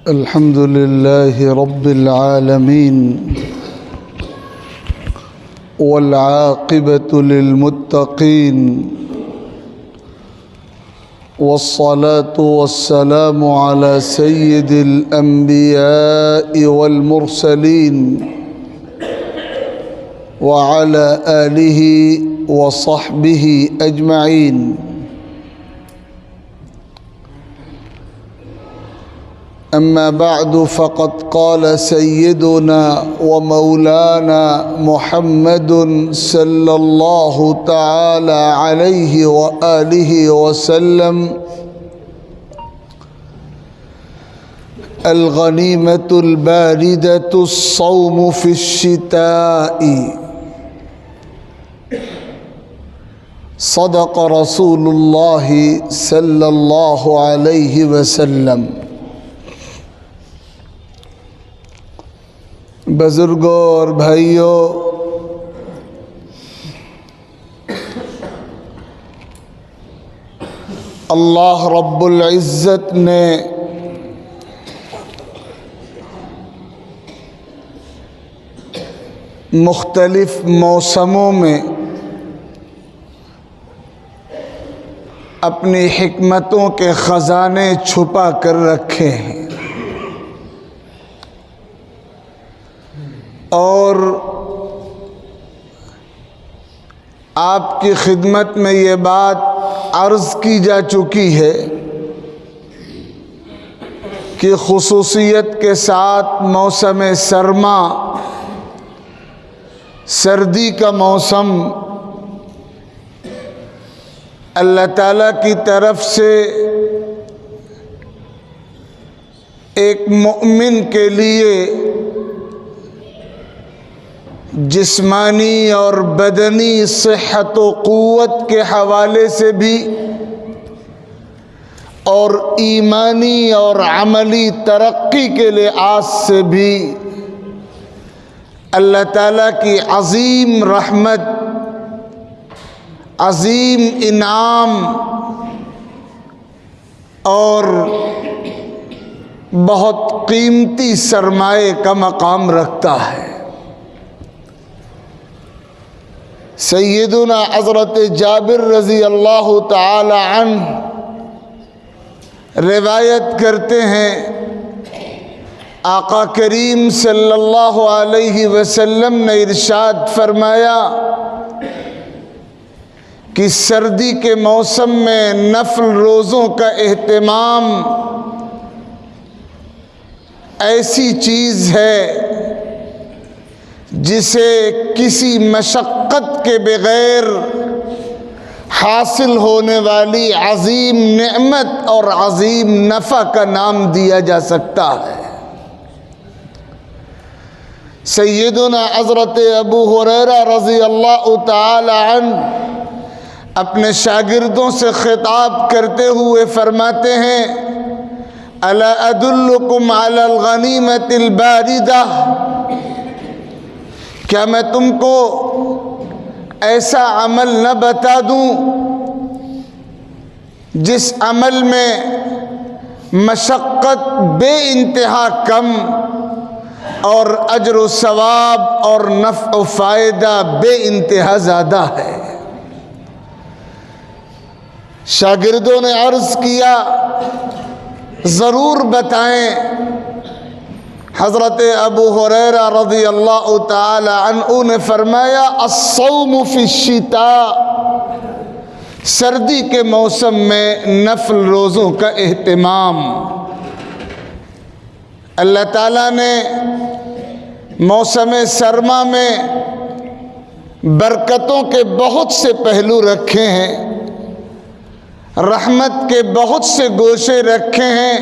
الحمد لله رب العالمين والعاقبة للمتقين والصلاة والسلام على سيد الأنبياء والمرسلين وعلى آله وصحبه أجمعين. أما بعد فقد قال سيدنا ومولانا محمد صلى الله تعالى عليه وآله وسلم: الغنيمة الباردة الصوم في الشتاء. صدق رسول الله صلى الله عليه وسلم. بزرگوں اور بھائیوں، اللہ رب العزت نے مختلف موسموں میں اپنی حکمتوں کے خزانے چھپا کر رکھے ہیں، اور آپ کی خدمت میں یہ بات عرض کی جا چکی ہے کہ خصوصیت کے ساتھ موسم سرما، سردی کا موسم، اللہ تعالیٰ کی طرف سے ایک مومن کے لیے جسمانی اور بدنی صحت و قوت کے حوالے سے بھی اور ایمانی اور عملی ترقی کے لحاظ سے بھی اللہ تعالیٰ کی عظیم رحمت، عظیم انعام اور بہت قیمتی سرمایہ کا مقام رکھتا ہے۔ سیدنا حضرت جابر رضی اللہ تعالی عنہ روایت کرتے ہیں، آقا کریم صلی اللہ علیہ وسلم نے ارشاد فرمایا کہ سردی کے موسم میں نفل روزوں کا اہتمام ایسی چیز ہے جسے کسی مشقت کے بغیر حاصل ہونے والی عظیم نعمت اور عظیم نفع کا نام دیا جا سکتا ہے۔ سیدنا حضرت ابو ہریرہ رضی اللہ تعالی عنہ اپنے شاگردوں سے خطاب کرتے ہوئے فرماتے ہیں: الا ادلکم علی الغنیمۃ الباردہ، کیا میں تم کو ایسا عمل نہ بتا دوں جس عمل میں مشقت بے انتہا کم اور اجر و ثواب اور نفع و فائدہ بے انتہا زیادہ ہے؟ شاگردوں نے عرض کیا، ضرور بتائیں۔ حضرت ابو ہریرہ رضی اللہ تعالی عنہ نے فرمایا: الصوم فی الشتاء، سردی کے موسم میں نفل روزوں کا اہتمام۔ اللہ تعالیٰ نے موسم سرما میں برکتوں کے بہت سے پہلو رکھے ہیں، رحمت کے بہت سے گوشے رکھے ہیں۔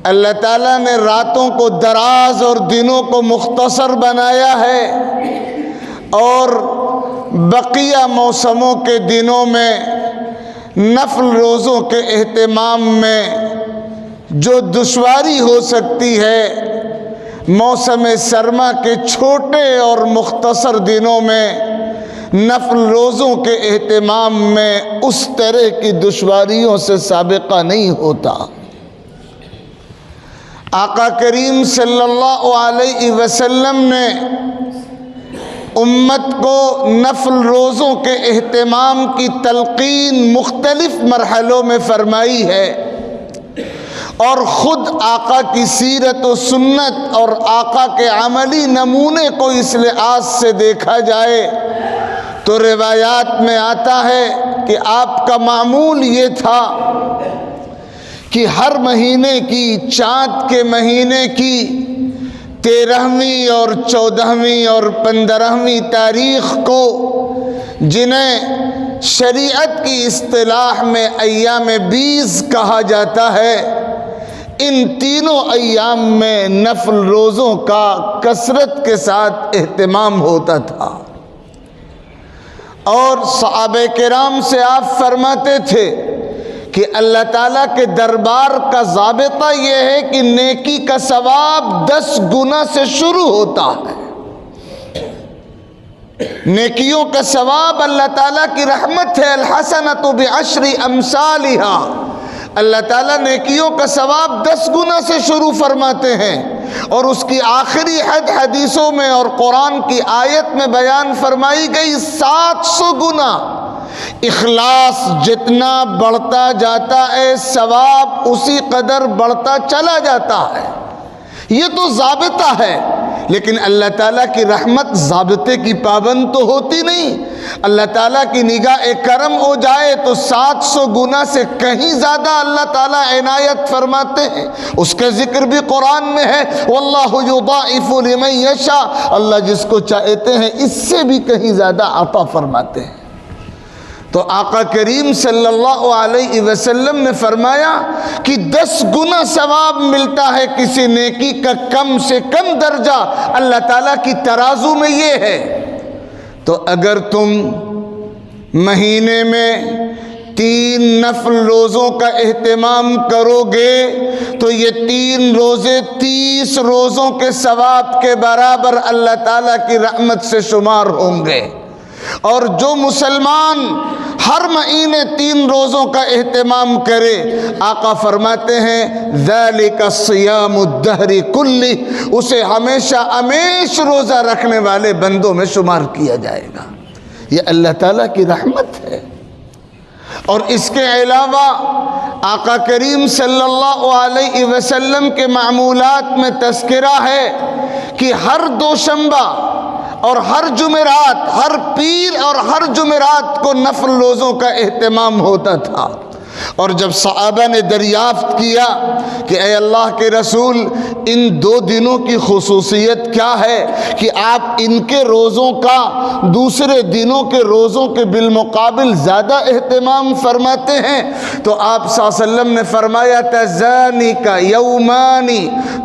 اللہ تعالیٰ نے راتوں کو دراز اور دنوں کو مختصر بنایا ہے، اور بقیہ موسموں کے دنوں میں نفل روزوں کے اہتمام میں جو دشواری ہو سکتی ہے، موسم سرما کے چھوٹے اور مختصر دنوں میں نفل روزوں کے اہتمام میں اس طرح کی دشواریوں سے سابقہ نہیں ہوتا۔ آقا کریم صلی اللہ علیہ وسلم نے امت کو نفل روزوں کے اہتمام کی تلقین مختلف مرحلوں میں فرمائی ہے، اور خود آقا کی سیرت و سنت اور آقا کے عملی نمونے کو اس لحاظ سے دیکھا جائے تو روایات میں آتا ہے کہ آپ کا معمول یہ تھا کہ ہر مہینے کی، چاند کے مہینے کی 13ویں اور 14ویں اور 15ویں تاریخ کو، جنہیں شریعت کی اصطلاح میں ایام بیض کہا جاتا ہے، ان تینوں ایام میں نفل روزوں کا کثرت کے ساتھ اہتمام ہوتا تھا۔ اور صحابہ کرام سے آپ فرماتے تھے کہ اللہ تعالیٰ کے دربار کا ضابطہ یہ ہے کہ نیکی کا ثواب 10 گنا سے شروع ہوتا ہے۔ نیکیوں کا ثواب اللہ تعالیٰ کی رحمت ہے، الحسنۃ بعشر امثالها۔ اللہ تعالیٰ نیکیوں کا ثواب 10 گنا سے شروع فرماتے ہیں، اور اس کی آخری حد حدیثوں میں اور قرآن کی آیت میں بیان فرمائی گئی 700 گنا۔ اخلاص جتنا بڑھتا جاتا ہے ثواب اسی قدر بڑھتا چلا جاتا ہے۔ یہ تو ضابطہ ہے، لیکن اللہ تعالیٰ کی رحمت ضابطے کی پابند تو ہوتی نہیں۔ اللہ تعالیٰ کی نگاہ کرم ہو جائے تو 700 گنا سے کہیں زیادہ اللہ تعالیٰ عنایت فرماتے ہیں۔ اس کا ذکر بھی قرآن میں ہے، واللہ یضاعف لمن یشاء، اللہ جس کو چاہتے ہیں اس سے بھی کہیں زیادہ عطا فرماتے ہیں۔ تو آقا کریم صلی اللہ علیہ وسلم نے فرمایا کہ 10 گنا ثواب ملتا ہے کسی نیکی کا، کم سے کم درجہ اللہ تعالیٰ کی ترازو میں یہ ہے۔ تو اگر تم مہینے میں 3 نفل روزوں کا اہتمام کرو گے تو یہ 3 روزے 30 روزوں کے ثواب کے برابر اللہ تعالیٰ کی رحمت سے شمار ہوں گے۔ اور جو مسلمان ہر مہینے 3 روزوں کا اہتمام کرے، آقا فرماتے ہیں ذالک صیام الدہر کلہ، اسے ہمیشہ ہمیشہ روزہ رکھنے والے بندوں میں شمار کیا جائے گا۔ یہ اللہ تعالیٰ کی رحمت ہے۔ اور اس کے علاوہ آقا کریم صلی اللہ علیہ وسلم کے معمولات میں تذکرہ ہے کہ ہر دوشنبہ اور ہر جمعرات، ہر پیر اور ہر جمعرات کو نفل روزوں کا اہتمام ہوتا تھا۔ اور جب صحابہ نے دریافت کیا کہ اے اللہ کے رسول، ان 2 دنوں کی خصوصیت کیا ہے کہ آپ ان کے روزوں کا دوسرے دنوں کے روزوں کے بالمقابل زیادہ اہتمام فرماتے ہیں، تو آپ صلی اللہ علیہ وسلم نے فرمایا تذالک یومان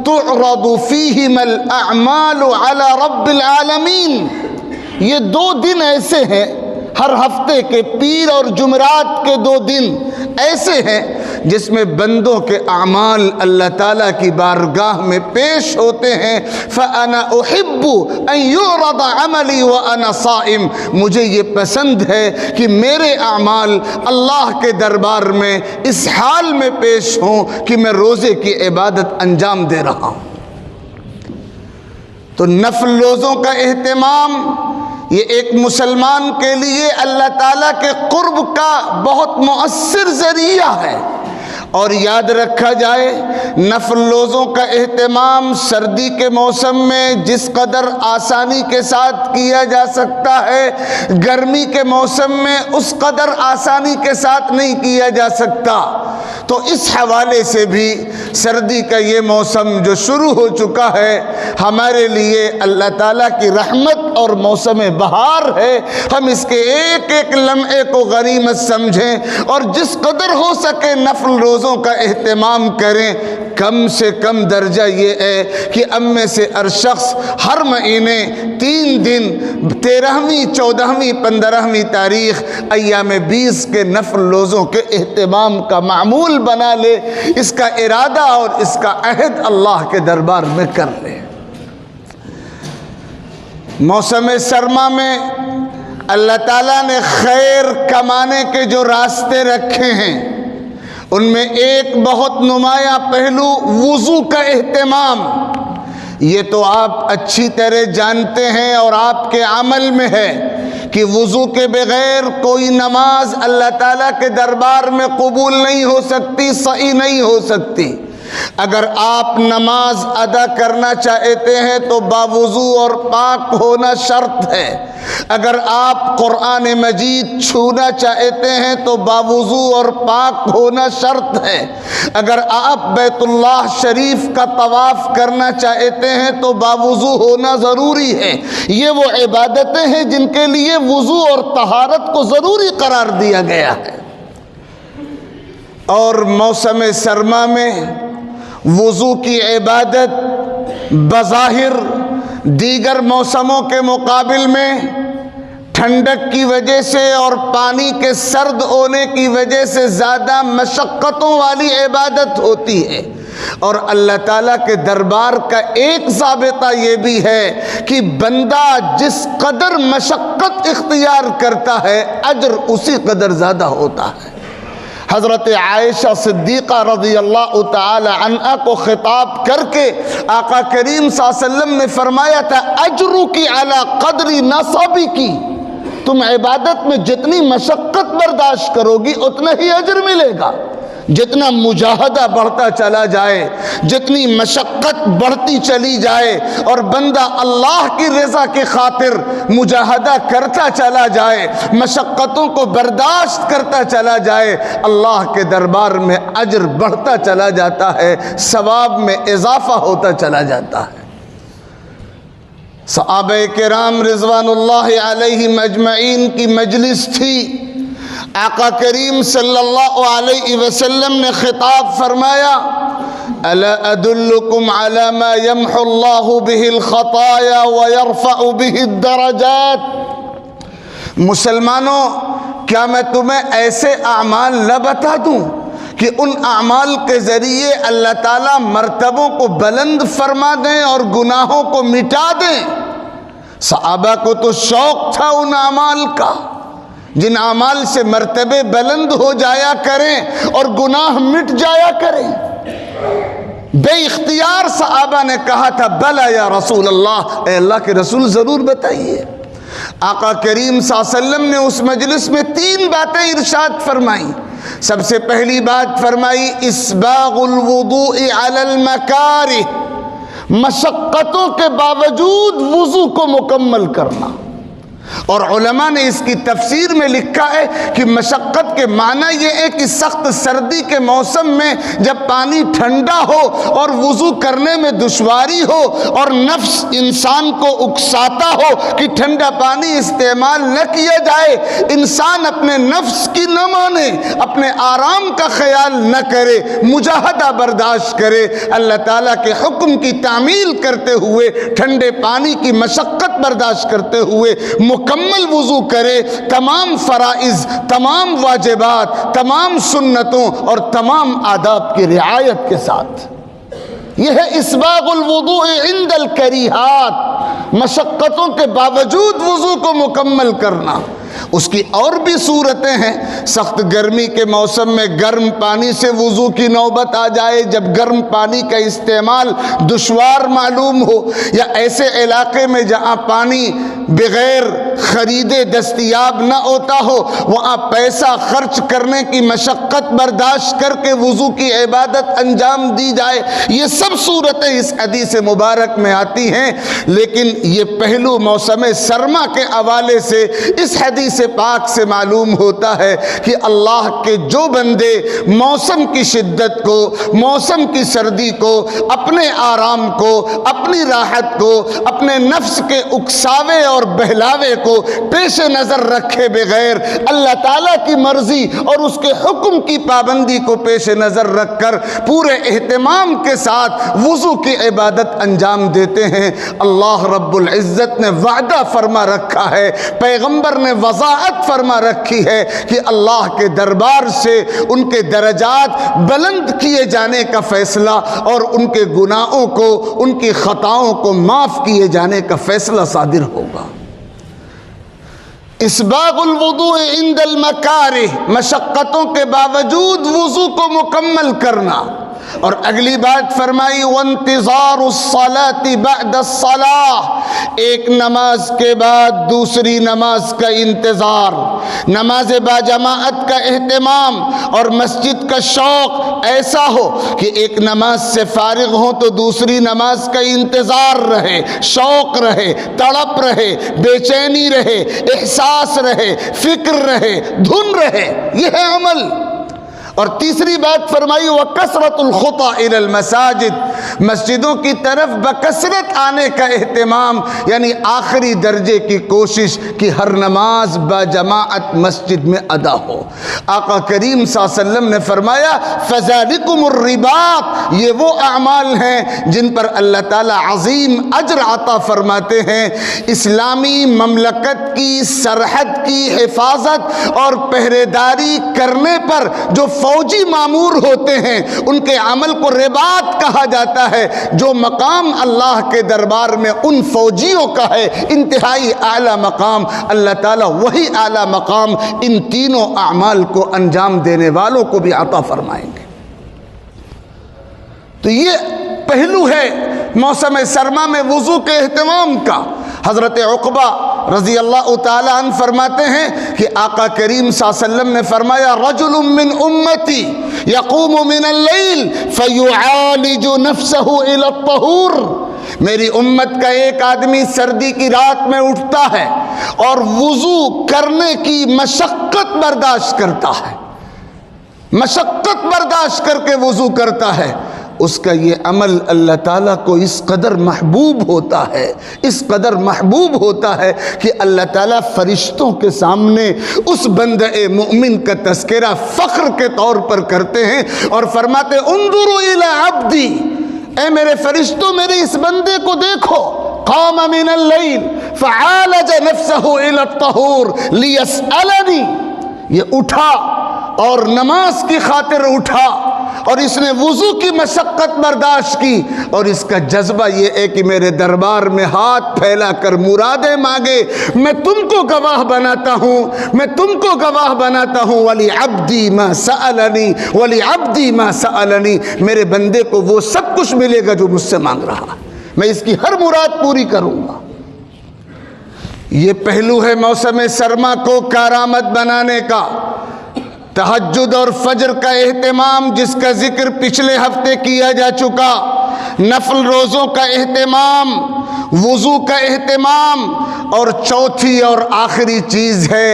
تعرض فیہما الاعمال علی رب العالمین، یہ 2 دن ایسے ہیں، ہر ہفتے کے پیر اور جمعرات کے 2 دن ایسے ہیں جس میں بندوں کے اعمال اللہ تعالیٰ کی بارگاہ میں پیش ہوتے ہیں۔ فَأَنَا أُحِبُّ أَن يُعْرَضَ عَمَلِي وَأَنَا صَائِمٌ، مجھے یہ پسند ہے کہ میرے اعمال اللہ کے دربار میں اس حال میں پیش ہوں کہ میں روزے کی عبادت انجام دے رہا ہوں۔ تو نفل روزوں کا اہتمام یہ ایک مسلمان کے لیے اللہ تعالیٰ کے قرب کا بہت مؤثر ذریعہ ہے۔ اور یاد رکھا جائے نفل روزوں کا اہتمام سردی کے موسم میں جس قدر آسانی کے ساتھ کیا جا سکتا ہے، گرمی کے موسم میں اس قدر آسانی کے ساتھ نہیں کیا جا سکتا۔ تو اس حوالے سے بھی سردی کا یہ موسم جو شروع ہو چکا ہے ہمارے لیے اللہ تعالیٰ کی رحمت اور موسم بہار ہے۔ ہم اس کے ایک ایک لمحے کو غنیمت سمجھیں اور جس قدر ہو سکے نفل روزوں کا اہتمام کریں۔ کم سے کم درجہ یہ ہے کہ ام میں سے ہر شخص ہر مہینے 3 دن 13ویں 14ویں 15ویں تاریخ ایام 20 کے نفل روزوں کے اہتمام کا معمول بنا لے، اس کا ارادہ اور اس کا عہد اللہ کے دربار میں کر لے۔ موسم سرما میں اللہ تعالیٰ نے خیر کمانے کے جو راستے رکھے ہیں ان میں ایک بہت نمایاں پہلو وضو کا اہتمام، یہ تو آپ اچھی طرح جانتے ہیں اور آپ کے عمل میں ہے کہ وضو کے بغیر کوئی نماز اللہ تعالیٰ کے دربار میں قبول نہیں ہو سکتی، صحیح نہیں ہو سکتی۔ اگر آپ نماز ادا کرنا چاہتے ہیں تو باوضو اور پاک ہونا شرط ہے۔ اگر آپ قرآن مجید چھونا چاہتے ہیں تو باوضو اور پاک ہونا شرط ہے۔ اگر آپ بیت اللہ شریف کا طواف کرنا چاہتے ہیں تو باوضو ہونا ضروری ہے۔ یہ وہ عبادتیں ہیں جن کے لیے وضو اور طہارت کو ضروری قرار دیا گیا ہے۔ اور موسم سرما میں وضو کی عبادت بظاہر دیگر موسموں کے مقابل میں ٹھنڈک کی وجہ سے اور پانی کے سرد ہونے کی وجہ سے زیادہ مشقتوں والی عبادت ہوتی ہے۔ اور اللہ تعالیٰ کے دربار کا ایک ضابطہ یہ بھی ہے کہ بندہ جس قدر مشقت اختیار کرتا ہے اجر اسی قدر زیادہ ہوتا ہے۔ حضرت عائشہ صدیقہ رضی اللہ تعالی عنہا کو خطاب کر کے آقا کریم صلی اللہ علیہ وسلم نے فرمایا تھا اجرکی علی قدر نصبکی، تم عبادت میں جتنی مشقت برداشت کرو گی اتنا ہی اجر ملے گا۔ جتنا مجاہدہ بڑھتا چلا جائے، جتنی مشقت بڑھتی چلی جائے اور بندہ اللہ کی رضا کی خاطر مجاہدہ کرتا چلا جائے، مشقتوں کو برداشت کرتا چلا جائے، اللہ کے دربار میں اجر بڑھتا چلا جاتا ہے، ثواب میں اضافہ ہوتا چلا جاتا ہے۔ صحابہ کرام رضوان اللہ علیہم اجمعین کی مجلس تھی، آقا کریم صلی اللہ علیہ وسلم نے خطاب فرمایا الا ادلکم علی ما یمحو اللہ بہ الخطایا ویرفع بہ الدرجات، مسلمانوں کیا میں تمہیں ایسے اعمال نہ بتا دوں کہ ان اعمال کے ذریعے اللہ تعالیٰ مرتبوں کو بلند فرما دیں اور گناہوں کو مٹا دیں۔ صحابہ کو تو شوق تھا ان اعمال کا جن اعمال سے مرتبے بلند ہو جایا کریں اور گناہ مٹ جایا کریں۔ بے اختیار صحابہ نے کہا تھا بلا یا رسول اللہ، اے اللہ کے رسول ضرور بتائیے۔ آقا کریم صلی اللہ علیہ وسلم نے اس مجلس میں 3 باتیں ارشاد فرمائیں۔ سب سے پہلی بات فرمائی اسباغ الوضوء علی المکارہ، مشقتوں کے باوجود وضو کو مکمل کرنا۔ اور علماء نے اس کی تفسیر میں لکھا ہے کہ مشقت کے معنی یہ ہے کہ سخت سردی کے موسم میں جب پانی ٹھنڈا ہو اور وضو کرنے میں دشواری ہو اور نفس انسان کو اکساتا ہو کہ ٹھنڈا پانی استعمال نہ کیا جائے، انسان اپنے نفس کی نہ مانے، اپنے آرام کا خیال نہ کرے، مجاہدہ برداشت کرے، اللہ تعالیٰ کے حکم کی تعمیل کرتے ہوئے ٹھنڈے پانی کی مشقت برداشت کرتے ہوئے مکمل وضو کرے، تمام فرائض، تمام واجبات، تمام سنتوں اور تمام آداب کی رعایت کے ساتھ۔ یہ ہے اسباغ الوضوء عند الکریہات، مشقتوں کے باوجود وضو کو مکمل کرنا۔ اس کی اور بھی صورتیں ہیں، سخت گرمی کے موسم میں گرم پانی سے وضو کی نوبت آ جائے، جب گرم پانی کا استعمال دشوار معلوم ہو، یا ایسے علاقے میں جہاں پانی بغیر خریدے دستیاب نہ ہوتا ہو، وہاں پیسہ خرچ کرنے کی مشقت برداشت کر کے وضو کی عبادت انجام دی جائے۔ یہ سب صورتیں اس حدیث مبارک میں آتی ہیں، لیکن یہ پہلو موسم سرما کے حوالے سے اس حدیث پاک سے معلوم ہوتا ہے کہ اللہ کے جو بندے موسم کی شدت کو، موسم کی سردی کو، اپنے آرام کو، اپنی راحت کو، اپنے نفس کے اکساوے اور بہلاوے کو پیش نظر رکھے بغیر اللہ تعالیٰ کی مرضی اور اس کے حکم کی پابندی کو پیش نظر رکھ کر پورے اہتمام کے ساتھ وضو کی عبادت انجام دیتے ہیں، اللہ رب العزت نے وعدہ فرما رکھا ہے، پیغمبر نے وضاحت فرما رکھی ہے کہ اللہ کے دربار سے ان کے درجات بلند کیے جانے کا فیصلہ اور ان کے گناہوں کو، ان کی خطاؤں کو معاف کیے جانے کا فیصلہ صادر ہوگا۔ اسباغ الوضوء عند المکارہ، مشقتوں کے باوجود وضو کو مکمل کرنا. اور اگلی بات فرمائی وانتظار الصلاة بعد الصلاة، ایک نماز کے بعد دوسری نماز کا انتظار، نماز باجماعت کا اہتمام اور مسجد کا شوق ایسا ہو کہ ایک نماز سے فارغ ہو تو دوسری نماز کا انتظار رہے، شوق رہے، تڑپ رہے، بے چینی رہے، احساس رہے، فکر رہے، دھن رہے. یہ ہے عمل. اور تیسری بات فرمائی وَكَثْرَةُ الْخُطَىٰ إِلَى الْمَسَاجِدِ، مسجدوں کی طرف بکثرت آنے کا اہتمام، یعنی آخری درجے کی کوشش کہ ہر نماز باجماعت مسجد میں ادا ہو. آقا کریم صلی اللہ علیہ وسلم نے فرمایا فَذَلِكُمُ الرِّبَاطِ، یہ وہ اعمال ہیں جن پر اللہ تعالیٰ عظیم اجر عطا فرماتے ہیں. اسلامی مملکت کی سرحد کی حفاظت اور پہرےداری کرنے پر جو فوجی مامور ہوتے ہیں ان کے عمل کو رباط کہا جاتا ہے. جو مقام اللہ کے دربار میں ان فوجیوں کا ہے، انتہائی اعلیٰ مقام، اللہ تعالیٰ وہی اعلیٰ مقام ان تینوں اعمال کو انجام دینے والوں کو بھی عطا فرمائیں گے. تو یہ پہلو ہے موسم سرما میں وضو کے اہتمام کا. حضرت عقبہ رضی اللہ تعالی عنہ فرماتے ہیں کہ آقا کریم صلی اللہ علیہ وسلم نے فرمایا رجل من امتی یقوم من اللیل فیعالج نفسہ الی الطہور، میری امت کا ایک آدمی سردی کی رات میں اٹھتا ہے اور وضو کرنے کی مشقت برداشت کرتا ہے، مشقت برداشت کر کے وضو کرتا ہے. اس کا یہ عمل اللہ تعالیٰ کو اس قدر محبوب ہوتا ہے، اس قدر محبوب ہوتا ہے کہ اللہ تعالیٰ فرشتوں کے سامنے اس بندہ مؤمن کا تذکرہ فخر کے طور پر کرتے ہیں اور فرماتے انظروا الی عبدی، اے میرے فرشتوں میرے اس بندے کو دیکھو، قام من اللیل فعالج نفسہ الی الطہور لیسألنی، یہ اٹھا اور نماز کی خاطر اٹھا اور اس نے وضو کی مشقت برداشت کی اور اس کا جذبہ یہ ہے کہ میرے دربار میں ہاتھ پھیلا کر مرادیں مانگے. میں تم کو گواہ بناتا ہوں، میں تم کو گواہ بناتا ہوں وَلِعَبْدِي مَا سَأَلَنِي وَلِعَبْدِي مَا سَأَلَنِي، میرے بندے کو وہ سب کچھ ملے گا جو مجھ سے مانگ رہا، میں اس کی ہر مراد پوری کروں گا. یہ پہلو ہے موسم سرما کو کارآمد بنانے کا. تہجد اور فجر کا اہتمام جس کا ذکر پچھلے ہفتے کیا جا چکا، نفل روزوں کا اہتمام، وضو کا اہتمام، اور چوتھی اور آخری چیز ہے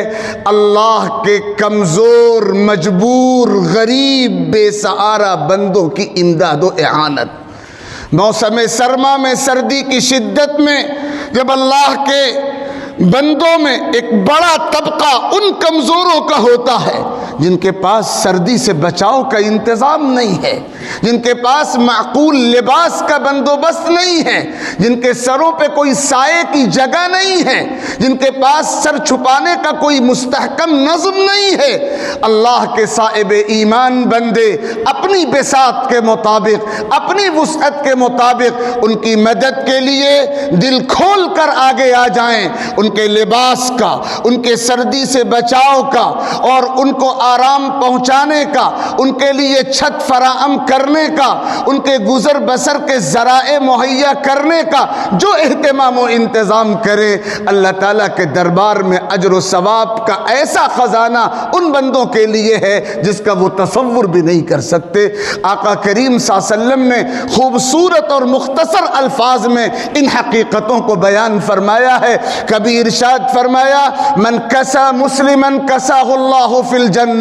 اللہ کے کمزور، مجبور، غریب، بے سہارا بندوں کی امداد و اعانت. موسم سرما میں سردی کی شدت میں جب اللہ کے بندوں میں ایک بڑا طبقہ ان کمزوروں کا ہوتا ہے جن کے پاس سردی سے بچاؤ کا انتظام نہیں ہے، جن کے پاس معقول لباس کا بندوبست نہیں ہے، جن کے سروں پہ کوئی سائے کی جگہ نہیں ہے، جن کے پاس سر چھپانے کا کوئی مستحکم نظم نہیں ہے. اللہ کے صاحب ایمان بندے اپنی بساط کے مطابق، اپنی وسعت کے مطابق ان کی مدد کے لیے دل کھول کر آگے آ جائیں. ان کے لباس کا، ان کے سردی سے بچاؤ کا اور ان کو آرام پہنچانے کا، ان کے لیے چھت فراہم کرنے کا، ان کے گزر بسر کے ذرائع مہیا کرنے کا جو اہتمام و انتظام کرے، اللہ تعالیٰ کے دربار میں اجر و ثواب کا ایسا خزانہ ان بندوں کے لیے ہے جس کا وہ تصور بھی نہیں کر سکتے. آقا کریم صلی اللہ علیہ وسلم نے خوبصورت اور مختصر الفاظ میں ان حقیقتوں کو بیان فرمایا ہے. کبھی ارشاد فرمایا من کسا مسلما کساہ اللہ فی الجنہ،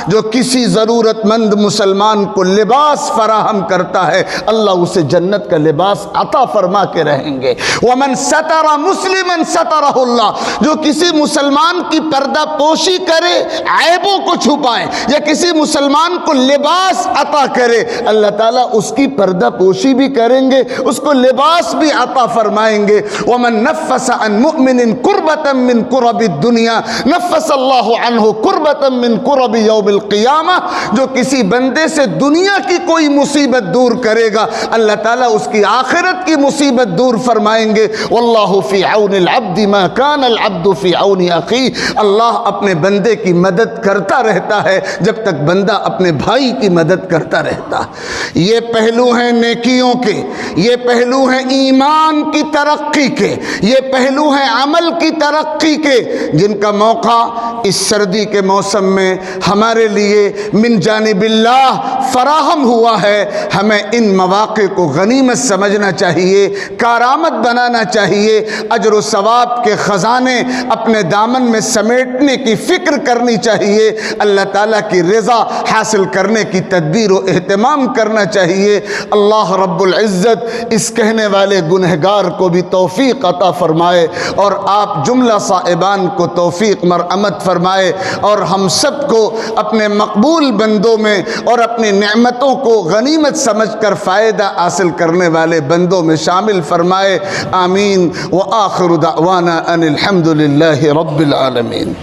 جو کسی ضرورت مند مسلمان کو لباس فراہم کرتا ہے اللہ اسے جنت کا لباس عطا فرما کے رہیں گے. ومن ستر مسلما سترہ اللہ، جو کسی مسلمان کی پردہ پوشی کرے، عیبوں کو چھپائے، یا کسی مسلمان کو لباس عطا کرے، اللہ تعالیٰ اس کی پردہ پوشی بھی کریں گے، اس کو لباس بھی عطا فرمائیں گے. ومن نفس عن مؤمن کربۃ من کرب الدنیا نفس اللہ عنہ کربۃ من کرب بیوم القیامہ، جو کسی بندے سے دنیا کی کوئی مصیبت دور کرے گا اللہ تعالیٰ اس کی آخرت کی مصیبت دور فرمائیں گے۔ واللہ فی عون العبد ما کان العبد فی عون اخیہ، اللہ اپنے بندے کی مدد کرتا رہتا ہے جب تک بندہ اپنے بھائی کی مدد کرتا رہتا۔ یہ پہلو ہیں نیکیوں کے، یہ پہلو ہیں ایمان کی ترقی کے، یہ پہلو ہیں عمل کی ترقی کے، جن کا موقع اس سردی کے موسم میں ہمارے لیے من جانب اللہ فراہم ہوا ہے۔ ہمیں ان مواقع کو غنیمت سمجھنا چاہیے، کارآمد بنانا چاہیے، اجر و ثواب کے خزانے اپنے دامن میں سمیٹنے کی فکر کرنی چاہیے، اللہ تعالیٰ کی رضا حاصل کرنے کی تدبیر و اہتمام کرنا چاہیے۔ اللہ رب العزت اس کہنے والے گنہگار کو بھی توفیق عطا فرمائے، اور آپ جملہ صائبان کو توفیق مرحمت فرمائے، اور ہم سب کو اپنے مقبول بندوں میں اور اپنی نعمتوں کو غنیمت سمجھ کر فائدہ حاصل کرنے والے بندوں میں شامل فرمائے۔ آمین۔ وآخر دعوانا ان الحمد للہ رب العالمین۔